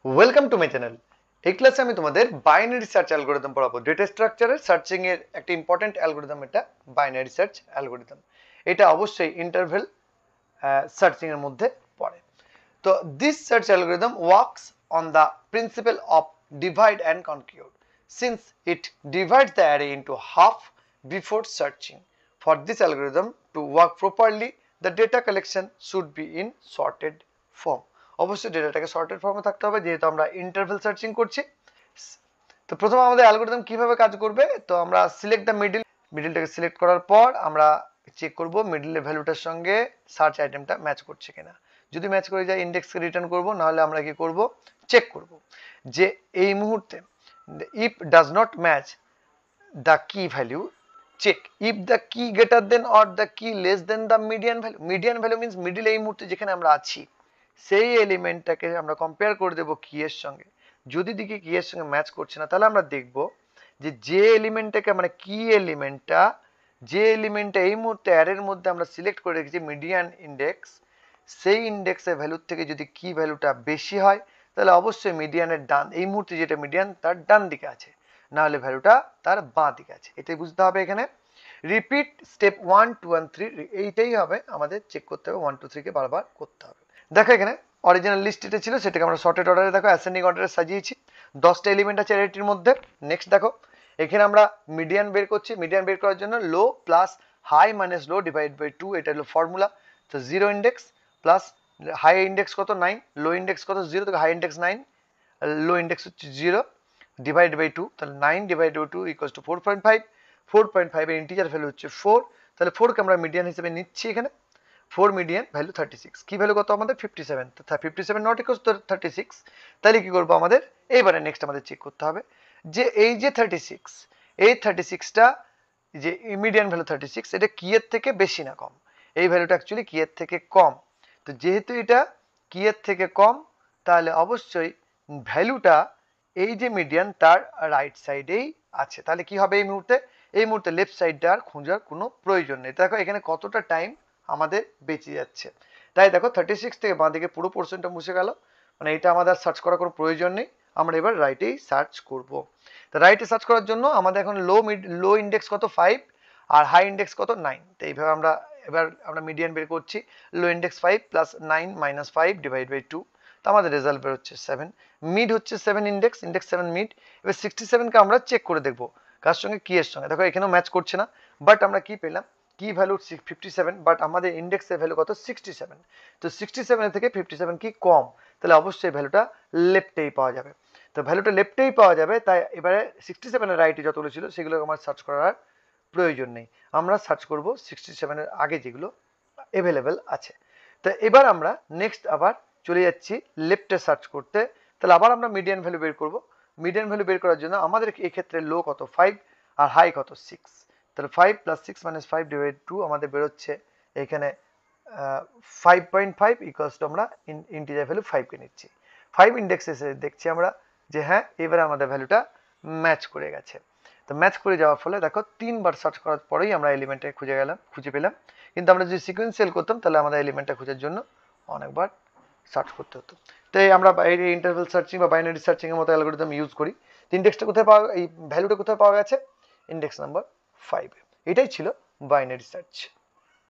Welcome to my channel. এই ক্লাসে আমি তোমাদের বাইনারি সার্চ অ্যালগোরিদম পড়াবো। ডেটা স্ট্রাকচারের সার্চিং এর একটা ইম্পর্টেন্ট অ্যালগোরিদম, এটা বাইনারি সার্চ অ্যালগোরিদম। এটা অবশ্যই ইন্টারভেল সার্চিং এর মধ্যে পড়ে। তো this search algorithm works on the principle of divide and conquer since it divides the array into half before searching. For this algorithm to work properly the data collection should be in sorted form. অবশ্যই ডেটাটাকে sorted ফর্মে থাকতে হবে, যেহেতু আমরা interval searching করছি। তো প্রথমে আমাদের অ্যালগোরিদম কিভাবে কাজ করবে, তো আমরা সিলেক্ট দ্য মিডলটাকে সিলেক্ট করার পর আমরা চেক করব মিডলের ভ্যালুটার সঙ্গে সার্চ আইটেমটা ম্যাচ করছে কিনা। যদি ম্যাচ করে যায় ইন্ডেক্সকে রিটার্ন করব, নাহলে আমরা কি করব, চেক করব যে এই মুহূর্তে if does not match the key value, check if the key greater than or the key less than the median value. Median value means middle এই মুহূর্তে যেখানে আমরা আছি সেই এলিমেন্টটাকে আমরা কম্পেয়ার করে দেব কি এর সঙ্গে। যদি দেখি কি এর সঙ্গে ম্যাচ করছে না, তাহলে আমরা দেখব যে এলিমেন্টটাকে মানে কি এলিমেন্টটা, যে এলিমেন্টটা এই মুহূর্তে অ্যারের মধ্যে আমরা সিলেক্ট করে রেখেছি মিডিয়ান ইন্ডেক্স, সেই ইন্ডেক্সের ভ্যালুর থেকে যদি কি ভ্যালুটা বেশি হয়, তাহলে অবশ্যই মিডিয়ানের ডান, এই মুহূর্তে যেটা মিডিয়ান তার ডান দিকে আছে, না হলে ভ্যালুটা তার বাঁ দিকে আছে। এটাই বুঝতে হবে। এখানে রিপিট স্টেপ 1 2 and 3, এইটাই হবে আমাদের চেক করতে হবে, 1 2 3 কে বারবার করতে হবে। দেখো এখানে অরিজিনাল লিস্ট এটা ছিল, সেটাকে আমরা সর্টেড অর্ডারে দেখো অ্যাসেন্ডিং অর্ডারে সাজিয়েছি। 10টা এলিমেন্ট আছে অ্যারেটির মধ্যে। নেক্সট দেখো এখানে আমরা মিডিয়ান বের করছি। মিডিয়ান বের করার জন্য low plus high minus low divide by 2, এটা হলো ফর্মুলা। তো 0 ইন্ডেক্স প্লাস হাই ইন্ডেক্স কত 9, লো ইন্ডেক্স কত 0, তো হাই ইন্ডেক্স 9, লো ইন্ডেক্স হচ্ছে 0, ডিভাইড বাই 2, তাহলে 9 ডিভাইড বাই 2 ইকুয়ালস টু 4.5। 4.5 এর ইন্টিজার ভ্যালু হচ্ছে 4, তাহলে 4 কে আমরা মিডিয়ান হিসেবে নিচ্ছি। এখানে 4 মিডিয়ান ভ্যালু 36, কি ভ্যালু কত আমাদের 57, তো 57 নট ইকুয়ালস টু 36। তাহলে কি করব আমাদের এইবারে নেক্সট আমাদের চেক করতে হবে যে এই যে 36, এই 36টা যে মিডিয়ান ভ্যালু 36, এটা কি এর থেকে বেশি না কম। এই ভ্যালুটা অ্যাকচুয়ালি কি এর থেকে কম। তো যেহেতু এটা কি এর থেকে কম, তাহলে অবশ্যই ভ্যালুটা এই যে মিডিয়ান তার রাইট সাইডেই আছে। তাহলে কি হবে এই মুহূর্তে লেফট সাইডটা আর খোঁজার কোনো প্রয়োজন নেই। দেখো এখানে কতটা টাইম আমাদের বেঁচে যাচ্ছে। তাই দেখো 36 থেকে বাঁ দিকে পুরো পোর্শনটা মুছে গেল, মানে এটা আমাদের সার্চ করার কোনো প্রয়োজন নেই। আমরা এবার রাইটেই সার্চ করব। তো রাইটে সার্চ করার জন্য আমাদের এখন লো ইন্ডেক্স কত 5 আর হাই ইন্ডেক্স কত 9। তো এইভাবে আমরা মিডিয়ান বের করছি। Low index 5 plus 9 minus 5 divide by 2, তো আমাদের রেজাল্ট বের হচ্ছে 7। মিড হচ্ছে 7 ইন্ডেক্স 7 মিড। এবার 67কে আমরা চেক করে দেখব কার সঙ্গে, কি এর সঙ্গে। দেখো এখানেও ম্যাচ করছে না, বাট আমরা কি পেলাম, কি ভ্যালু 57, বাট আমাদের ইন্ডেক্সের ভ্যালু কত 67। তো 67 থেকে 57 কি কম, তাহলে অবশ্যই ভ্যালুটা লেফটেই পাওয়া যাবে। তো ভ্যালুটা লেফটেই পাওয়া যাবে, তাই এবারে 67 এর রাইটে যতগুলো ছিল সেগুলো আমার সার্চ করার প্রয়োজন নেই। আমরা সার্চ করব 67 এর আগে যেগুলো অ্যাভেলেবেল আছে। তো এবার আমরা নেক্সট আবার চলে যাচ্ছি লেফটে সার্চ করতে। তাহলে আবার আমরা মিডিয়ান ভ্যালু বের করব। মিডিয়ান ভ্যালু বের করার জন্য আমাদের এই ক্ষেত্রে লো কত 5 আর হাই কত 6। তাহলে 5 প্লাস 6 মাইনাস 5 ডিভাইড 2 আমাদের বেরোচ্ছে এখানে 5.5 ইকুয়ালস টু আমরা ইন্টিজার ভ্যালু 5 কে নিচ্ছি। 5 ইন্ডেক্স এসে দেখছি আমরা যে হ্যাঁ এবারে আমাদের ভ্যালুটা ম্যাচ করে গেছে। তো ম্যাচ করে যাওয়ার ফলে দেখো 3বার সার্চ করার পরেই আমরা এলিমেন্টটা খুঁজে পেলাম। কিন্তু আমরা যদি সিকোয়েন্সিয়াল করতাম তাহলে আমাদের এলিমেন্টটা খোঁজার জন্য অনেকবার সার্চ করতে হতো। তাই আমরা বাইরে ইন্টারভেল সার্চিং বা বাইনারি সার্চিং এর মতো অ্যালগরিদম ইউজ করি। ইন্ডেক্সটা কোথায় পাওয়া, এই ভ্যালুটা কোথায় পাওয়া গেছে, ইন্ডেক্স নাম্বার 5। এটাই ছিল বাইনারি সার্চ।